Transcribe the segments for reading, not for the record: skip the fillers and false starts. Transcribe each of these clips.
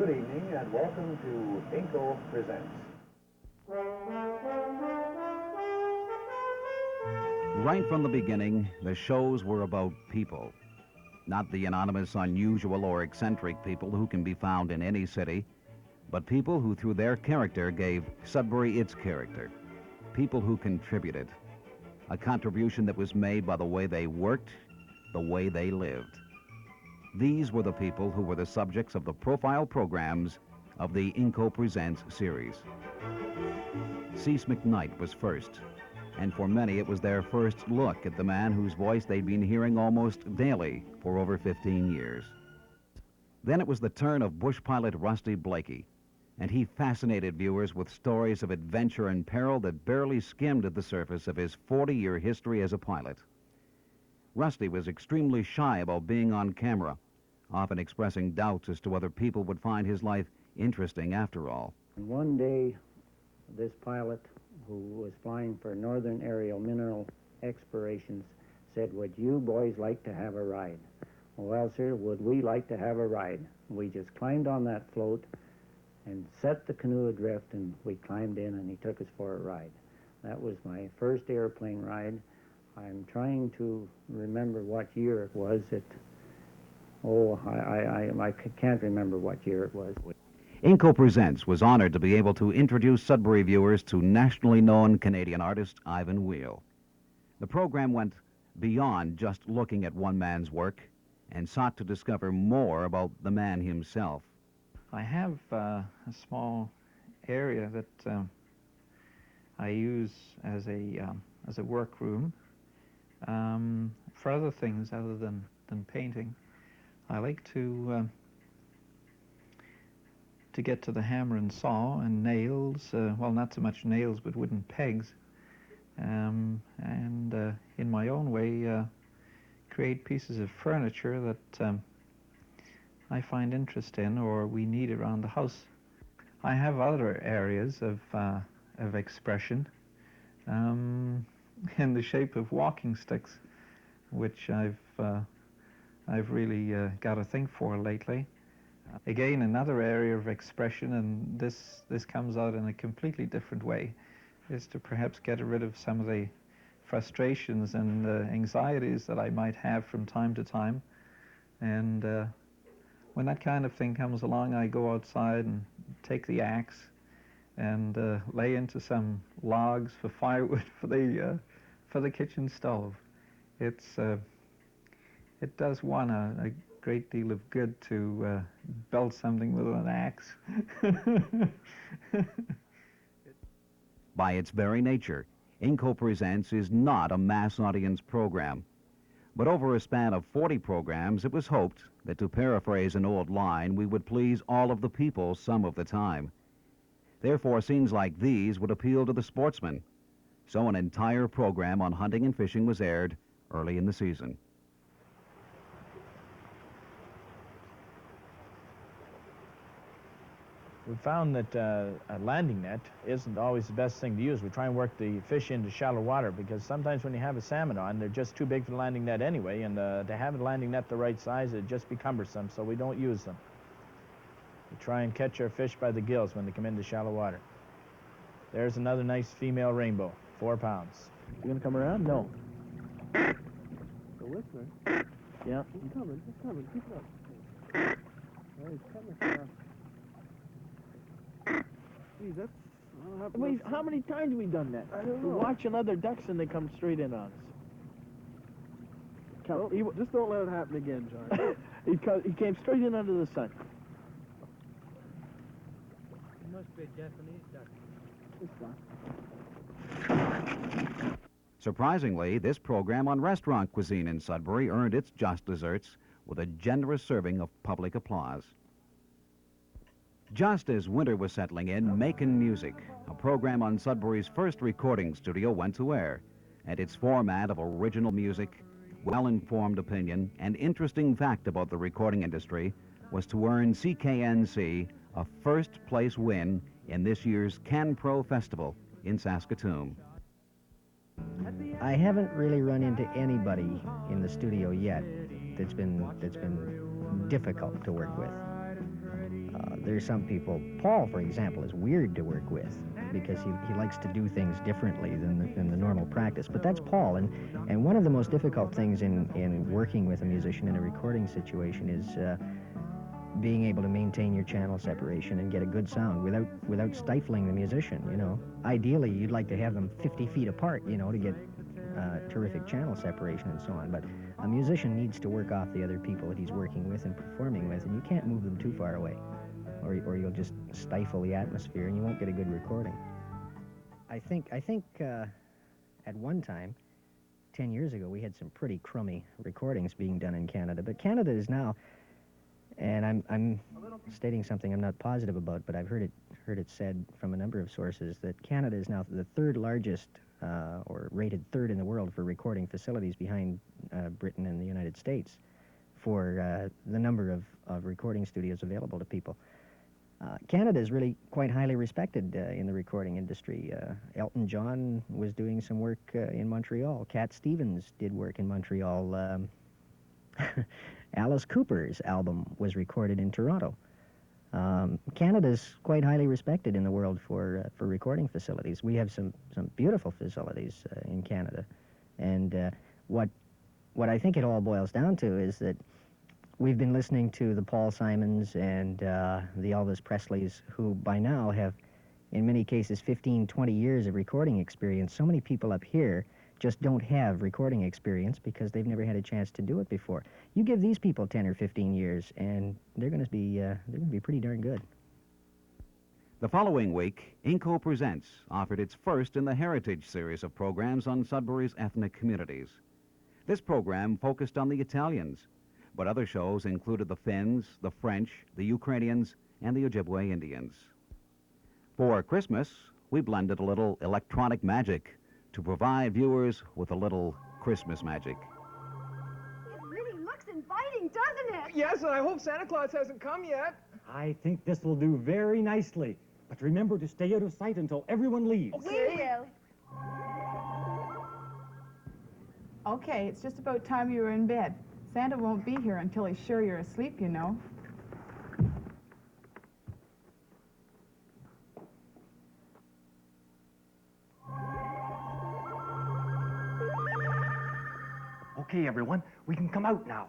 Good evening and welcome to INCO Presents. Right from the beginning, the shows were about people. Not the anonymous, unusual, or eccentric people who can be found in any city, but people who through their character gave Sudbury its character. People who contributed. A contribution that was made by the way they worked, the way they lived. These were the people who were the subjects of the profile programs of the INCO Presents series. Cease McKnight was first, and for many it was their first look at the man whose voice they'd been hearing almost daily for over 15 years. Then it was the turn of bush pilot Rusty Blakey, and he fascinated viewers with stories of adventure and peril that barely skimmed at the surface of his 40-year history as a pilot. Rusty was extremely shy about being on camera, often expressing doubts as to whether people would find his life interesting after all. And one day, this pilot, who was flying for Northern Aerial Mineral Explorations, said, "Would you boys like to have a ride?" "Well, sir, would we like to have a ride?" We just climbed on that float and set the canoe adrift, and we climbed in, and he took us for a ride. That was my first airplane ride. I'm trying to remember what year it was. I can't remember what year it was. INCO Presents was honored to be able to introduce Sudbury viewers to nationally known Canadian artist Ivan Wheel. The program went beyond just looking at one man's work and sought to discover more about the man himself. I have a small area that I use as a workroom for other things other than painting. I like to get to the hammer and saw and nails, well, not so much nails, but wooden pegs, and in my own way create pieces of furniture that I find interest in or we need around the house. I have other areas of expression in the shape of walking sticks, which I've really got a thing for lately. Again, another area of expression, and this comes out in a completely different way, is to perhaps get rid of some of the frustrations and anxieties that I might have from time to time. And when that kind of thing comes along, I go outside and take the axe and lay into some logs for firewood for the kitchen stove. It does one a great deal of good to build something with an axe. By its very nature, INCO Presents is not a mass audience program. But over a span of 40 programs, it was hoped that, to paraphrase an old line, we would please all of the people some of the time. Therefore, scenes like these would appeal to the sportsman. So an entire program on hunting and fishing was aired early in the season. We found that a landing net isn't always the best thing to use. We try and work the fish into shallow water because sometimes when you have a salmon on, they're just too big for the landing net anyway, and to have a landing net the right size, it'd just be cumbersome, so we don't use them. We try and catch our fish by the gills when they come into shallow water. There's another nice female rainbow, 4 pounds. You gonna come around? No. The whistler? Yeah. He's coming, keep it up. Oh, he's coming fast. Geez, that's... How many times have we done that? I don't know. We're watching other ducks and they come straight in on us. Just don't let it happen again, John. He came straight in under the sun. It must be a Japanese duck. Surprisingly, this program on restaurant cuisine in Sudbury earned its just desserts with a generous serving of public applause. Just as winter was settling in, Makin' Music, a program on Sudbury's first recording studio, went to air, and its format of original music, well-informed opinion, and interesting fact about the recording industry was to earn CKNC a first-place win in this year's CanPro Festival in Saskatoon. I haven't really run into anybody in the studio yet that's been difficult to work with. there's some people, Paul, for example, is weird to work with because he likes to do things differently than the normal practice. But that's Paul, and one of the most difficult things in working with a musician in a recording situation is being able to maintain your channel separation and get a good sound without stifling the musician, you know. Ideally, you'd like to have them 50 feet apart, you know, to get terrific channel separation and so on. But a musician needs to work off the other people that he's working with and performing with, and you can't move them too far away, or you'll just stifle the atmosphere and you won't get a good recording. I think at one time, 10 years ago, we had some pretty crummy recordings being done in Canada, but Canada is now, and I'm stating something I'm not positive about, but I've heard it said from a number of sources that Canada is now the third largest, or rated third in the world for recording facilities behind Britain and the United States for the number of recording studios available to people. Canada is really quite highly respected in the recording industry. Elton John was doing some work in Montreal. Cat Stevens did work in Montreal. Alice Cooper's album was recorded in Toronto. Canada's quite highly respected in the world for recording facilities. We have some beautiful facilities in Canada, and what I think it all boils down to is that we've been listening to the Paul Simons and the Elvis Presleys, who by now have, in many cases, 15, 20 years of recording experience. So many people up here just don't have recording experience because they've never had a chance to do it before. You give these people 10 or 15 years, and they're going to be pretty darn good. The following week, INCO Presents offered its first in the Heritage series of programs on Sudbury's ethnic communities. This program focused on the Italians, but other shows included the Finns, the French, the Ukrainians, and the Ojibwe Indians. For Christmas, we blended a little electronic magic to provide viewers with a little Christmas magic. It really looks inviting, doesn't it? Yes, and I hope Santa Claus hasn't come yet. I think this will do very nicely. But remember to stay out of sight until everyone leaves. We will. Okay, it's just about time you were in bed. Santa won't be here until he's sure you're asleep, you know. Okay, everyone, we can come out now.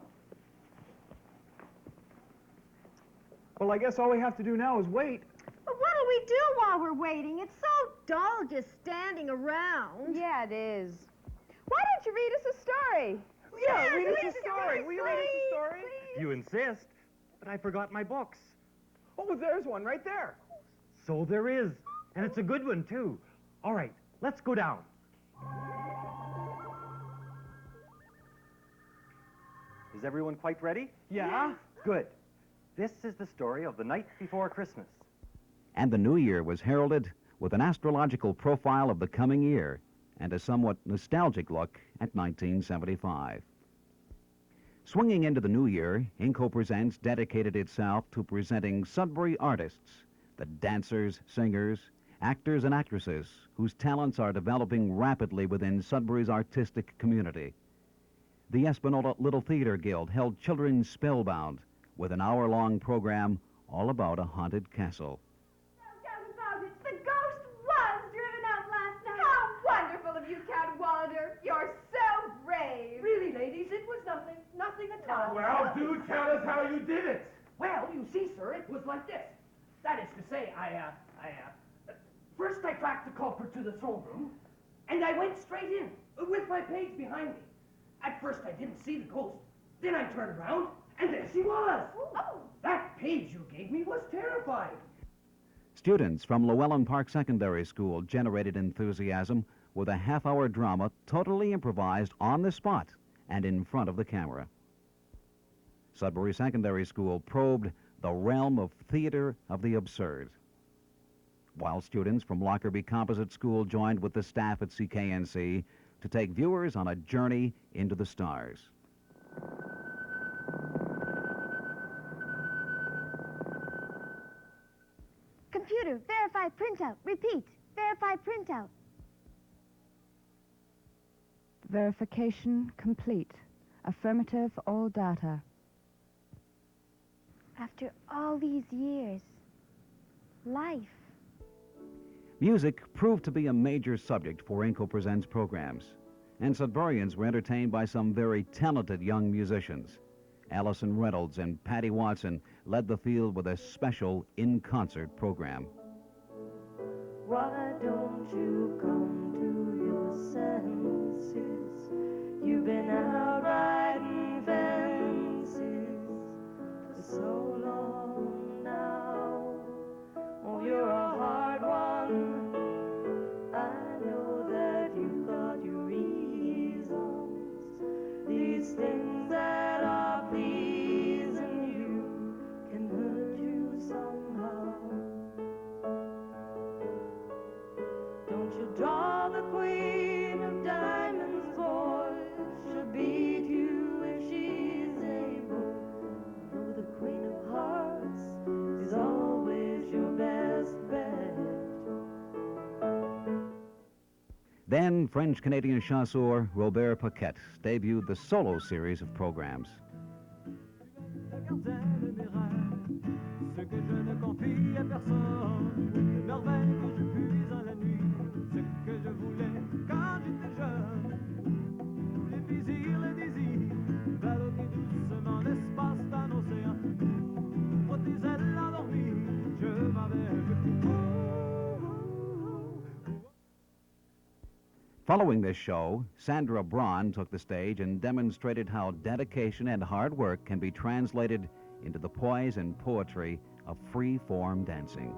Well, I guess all we have to do now is wait. But what'll we do while we're waiting? It's so dull just standing around. Yeah, it is. Why don't you read us a story? Yeah, read us please, a story. Will you read us a story? You insist, but I forgot my books. Oh, there's one right there. So there is, and it's a good one, too. All right, let's go down. Is everyone quite ready? Yeah? Good. This is the story of the night before Christmas. And the new year was heralded with an astrological profile of the coming year and a somewhat nostalgic look at 1975. Swinging into the new year, INCO Presents dedicated itself to presenting Sudbury artists, the dancers, singers, actors, and actresses whose talents are developing rapidly within Sudbury's artistic community. The Espanola Little Theater Guild held children spellbound with an hour-long program all about a haunted castle. The ghost was driven out last night. How wonderful of you, Count Walter. You're so brave. Really, ladies, it was nothing at all. Well, do tell us how you did it. Well, you see, sir, it was like this. That is to say, first I tracked the culprit to the throne room, and I went straight in, with my page behind me. At first I didn't see the ghost. Then I turned around, and there she was. Oh. That page you gave me was terrifying. Students from Llewellyn Park Secondary School generated enthusiasm with a half-hour drama totally improvised on the spot and in front of the camera. Sudbury Secondary School probed the realm of theater of the absurd, while students from Lockerbie Composite School joined with the staff at CKNC to take viewers on a journey into the stars. Computer, verify printout. Repeat, verify printout. Verification complete. Affirmative all data. After all these years, life. Music proved to be a major subject for INCO Presents programs, and Sudburians were entertained by some very talented young musicians. Allison Reynolds and Patty Watson led the field with a special in-concert program. Why don't you come to your senses? You've been out riding fences for so long now. Oh, you're a hard one. I know that you've got your reasons. These things that are pleasing you can hurt you somehow. Don't you draw the queen of diamonds, boy. She'll beat you if she's able. Though the queen of hearts is always your best bet. Then French-Canadian chasseur Robert Paquette debuted the solo series of programs. Following this show, Sandra Braun took the stage and demonstrated how dedication and hard work can be translated into the poise and poetry of free-form dancing.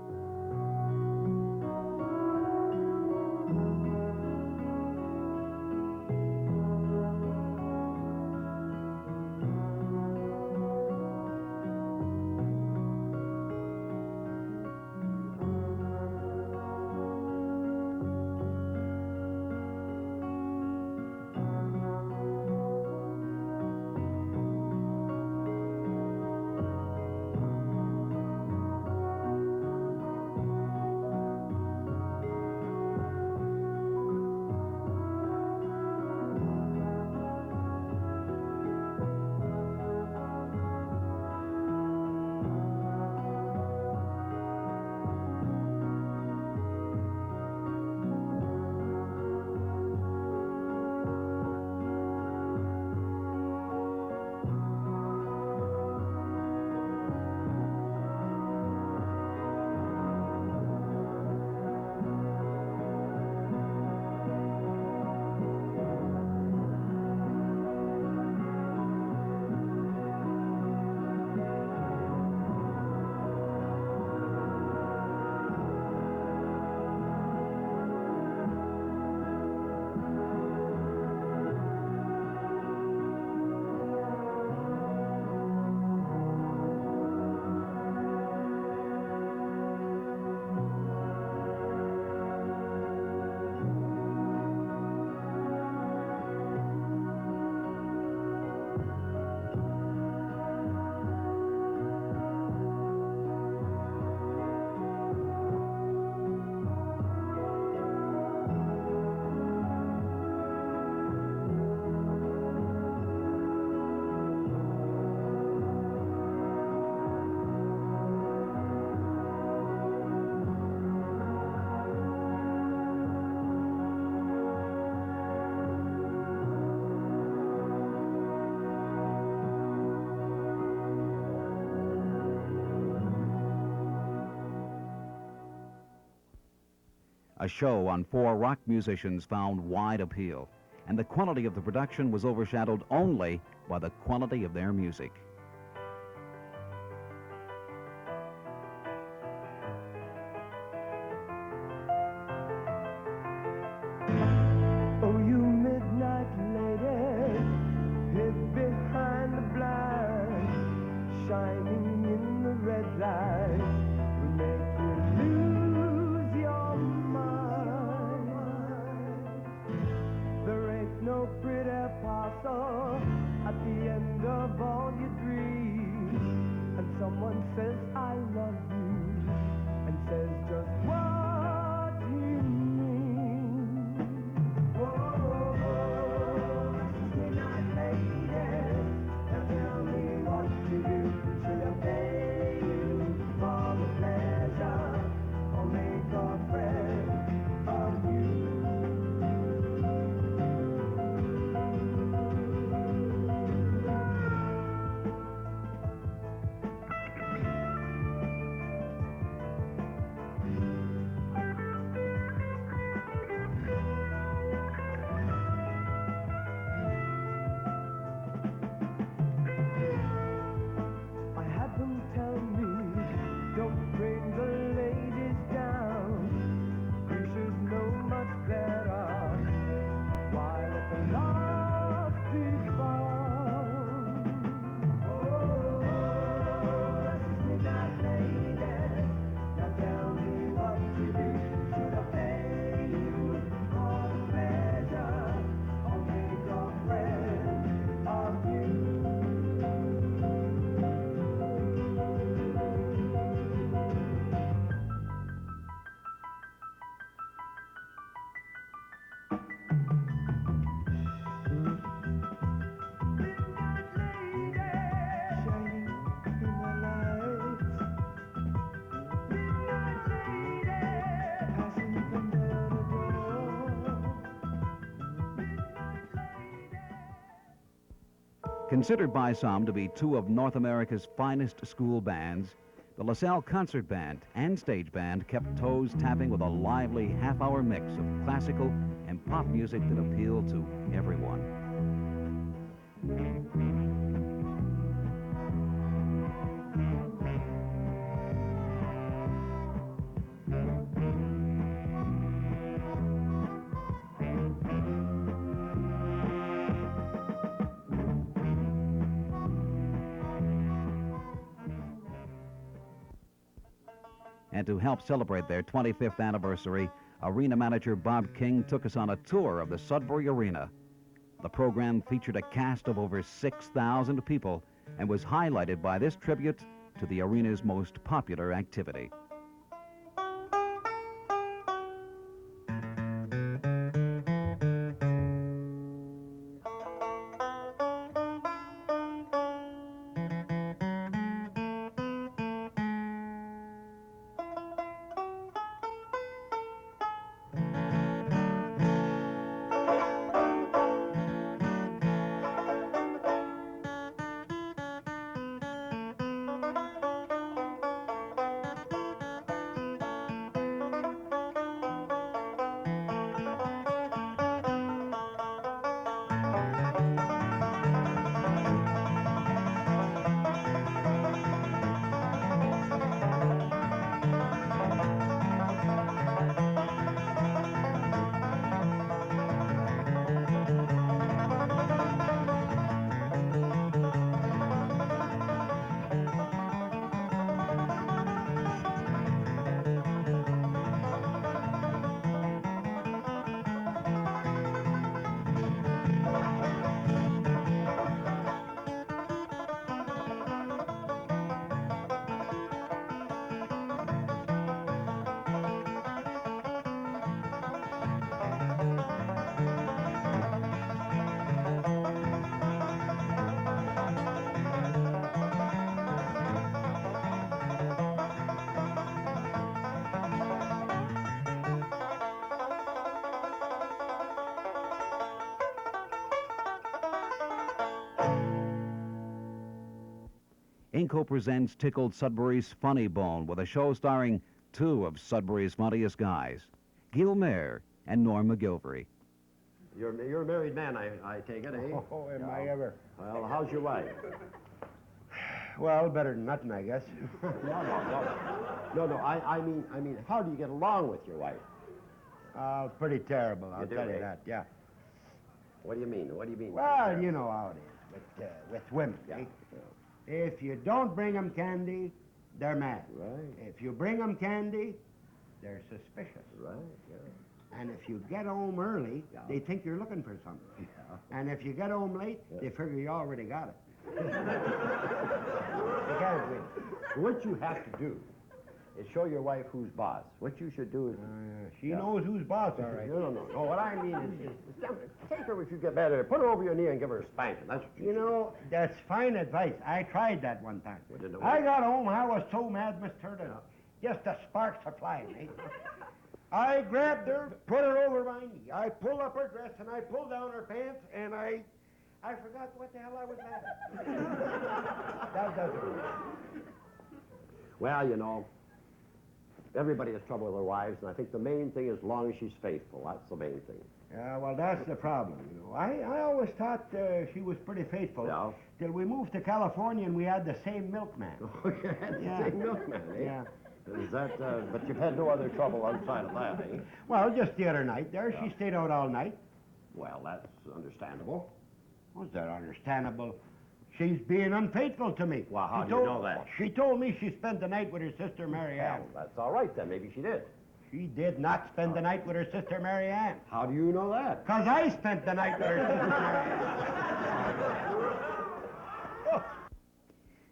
A show on 4 rock musicians found wide appeal, and the quality of the production was overshadowed only by the quality of their music. Oh, you midnight lady, hid behind the blind, shining in the red light, will make you lose your mind. There ain't no pretty parcel at the end of all your dreams, and someone says I love you, and says just what you mean. Oh, midnight lady, now tell me what to do. Should I pay you for the pleasure Considered by some to be two of North America's finest school bands, the LaSalle Concert Band and Stage Band kept toes tapping with a lively half-hour mix of classical and pop music that appealed to everyone. And to help celebrate their 25th anniversary, arena manager Bob King took us on a tour of the Sudbury Arena. The program featured a cast of over 6,000 people and was highlighted by this tribute to the arena's most popular activity. INCO presents Tickled Sudbury's Funny Bone with a show starring two of Sudbury's funniest guys, Gil Mayer and Norm McGilvery. You're a married man, I take it, eh? Oh, am I ever? Well, how's your wife? Well, better than nothing, I guess. No, I mean, how do you get along with your wife? Pretty terrible, I'll tell you eh? that, yeah. What do you mean? What do you mean? Well, you know how it is with women, Yeah. eh? If you don't bring them candy, they're mad. Right. If you bring them candy, they're suspicious. Right, yeah. And if you get home early, Yeah. they think you're looking for something. Yeah. And if you get home late, Yeah. they figure you already got it. You can't win. What you have to do is show your wife who's boss. What you should do is... She knows who's boss, all right. No. What I mean is take her if you get mad at her, put her over your knee and give her a spanking. That's what You know, that's fine advice. I tried that one time. Well, didn't it I work? got home, I was so mad, Miss Turtle. Just the sparks are flying, eh? I grabbed her, put her over my knee. I pulled up her dress and I pulled down her pants and I forgot what the hell I was mad at. That doesn't work. Well, you know, everybody has trouble with their wives, and I think the main thing is as long as she's faithful. That's the main thing. Yeah, well, that's the problem, you know. I always thought she was pretty faithful. Yeah. Till we moved to California and we had the same milkman. Oh, you had Yeah. the same milkman, eh? Yeah. Is that, but you've had no other trouble outside of that, eh? Well, just the other night there, Yeah. she stayed out all night. Well, that's understandable. Was that understandable? She's being unfaithful to me. Well, how She do you know that? She told me she spent the night with her sister Mary Ann. Well, that's all right then. Maybe she did. She did not spend the night with her sister Mary Ann. How do you know that? 'Cause I spent the night with her sister Mary Ann.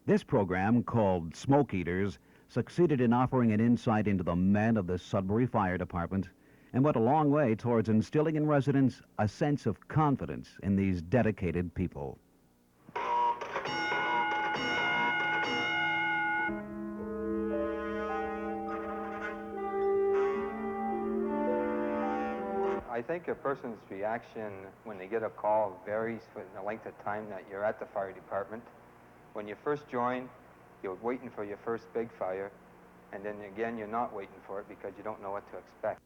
This program, called Smoke Eaters, succeeded in offering an insight into the men of the Sudbury Fire Department and went a long way towards instilling in residents a sense of confidence in these dedicated people. I think a person's reaction when they get a call varies with the length of time that you're at the fire department. When you first join, you're waiting for your first big fire, and then again, you're not waiting for it because you don't know what to expect.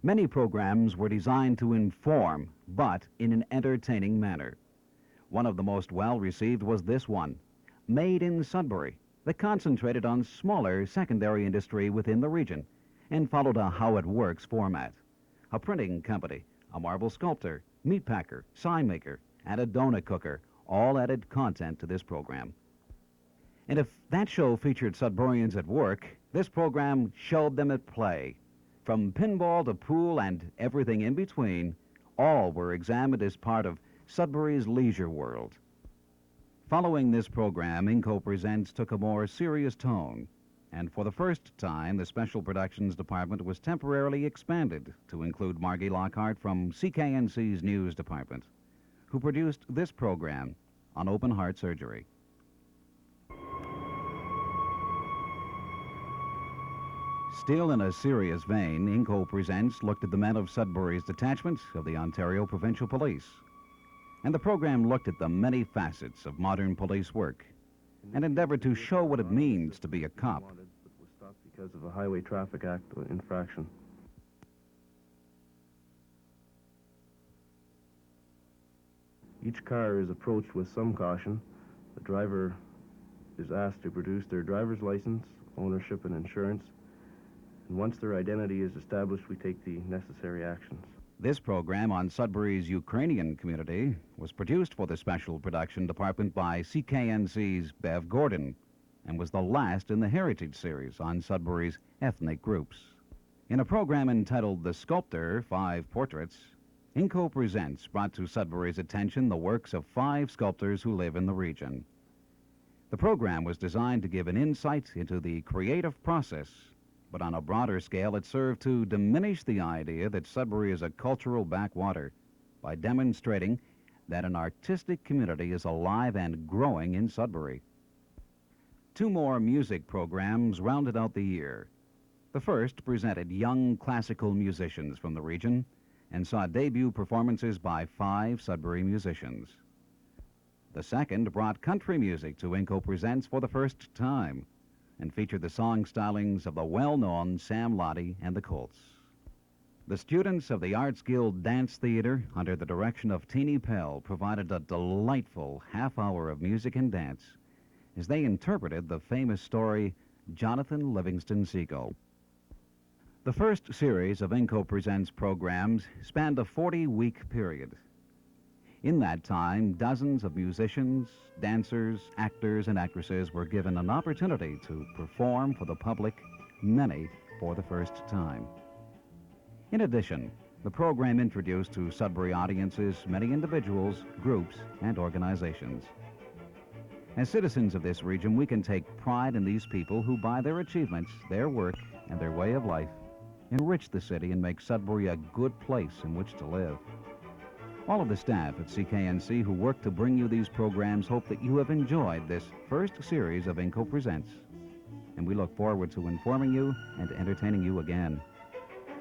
Many programs were designed to inform, but in an entertaining manner. One of the most well-received was this one, Made in Sudbury, that concentrated on smaller secondary industry within the region and followed a How It Works format. A printing company, a marble sculptor, meat packer, sign maker, and a donut cooker all added content to this program. And if that show featured Sudburians at work, this program showed them at play. From pinball to pool and everything in between, all were examined as part of Sudbury's leisure world. Following this program, INCO Presents took a more serious tone, and for the first time, the Special Productions Department was temporarily expanded to include Margie Lockhart from CKNC's News Department, who produced this program on open heart surgery. Still in a serious vein, INCO Presents looked at the men of Sudbury's detachment of the Ontario Provincial Police. And the program looked at the many facets of modern police work and endeavored to show what it means to be a cop. Was stopped because of a Highway Traffic Act infraction. Each car is approached with some caution. The driver is asked to produce their driver's license, ownership, and insurance. And once their identity is established, we take the necessary actions. This program on Sudbury's Ukrainian community was produced for the Special Production Department by CKNC's Bev Gordon and was the last in the Heritage series on Sudbury's ethnic groups. In a program entitled The Sculptor, 5 Portraits, INCO Presents brought to Sudbury's attention the works of 5 sculptors who live in the region. The program was designed to give an insight into the creative process, but on a broader scale, it served to diminish the idea that Sudbury is a cultural backwater by demonstrating that an artistic community is alive and growing in Sudbury. 2 more music programs rounded out the year. The first presented young classical musicians from the region and saw debut performances by 5 Sudbury musicians. The second brought country music to INCO Presents for the first time and featured the song stylings of the well-known Sam Lottie and the Colts. The students of the Arts Guild Dance Theater, under the direction of Teenie Pell, provided a delightful half-hour of music and dance as they interpreted the famous story, Jonathan Livingston Seagull. The first series of INCO Presents programs spanned a 40-week period. In that time, dozens of musicians, dancers, actors, and actresses were given an opportunity to perform for the public, many for the first time. In addition, the program introduced to Sudbury audiences many individuals, groups, and organizations. As citizens of this region, we can take pride in these people who, by their achievements, their work, and their way of life, enrich the city and make Sudbury a good place in which to live. All of the staff at CKNC who work to bring you these programs hope that you have enjoyed this first series of INCO Presents, and we look forward to informing you and entertaining you again.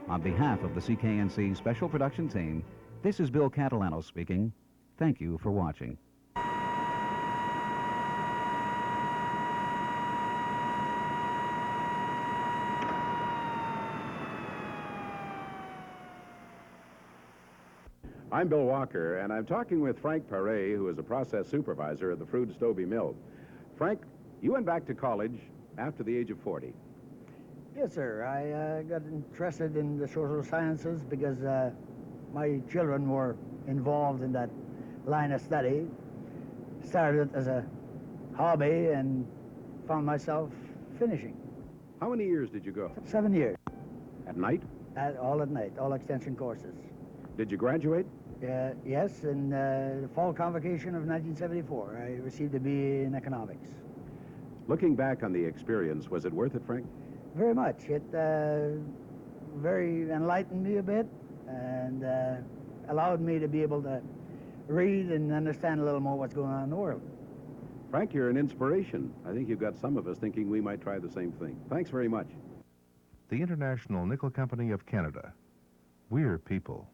On behalf of the CKNC Special Production Team, this is Bill Catalano speaking. Thank you for watching. I'm Bill Walker, and I'm talking with Frank Paré, who is a process supervisor at the Frood Stobie Mill. Frank, you went back to college after the age of 40. Yes, sir. I got interested in the social sciences because my children were involved in that line of study. Started as a hobby and found myself finishing. How many years did you go? 7 years. At night? All at night, all extension courses. Did you graduate? Yes, in the fall convocation of 1974. I received a BA in economics. Looking back on the experience, was it worth it, Frank? Very much. It very enlightened me a bit and allowed me to be able to read and understand a little more what's going on in the world. Frank, you're an inspiration. I think you've got some of us thinking we might try the same thing. Thanks very much. The International Nickel Company of Canada. We're people.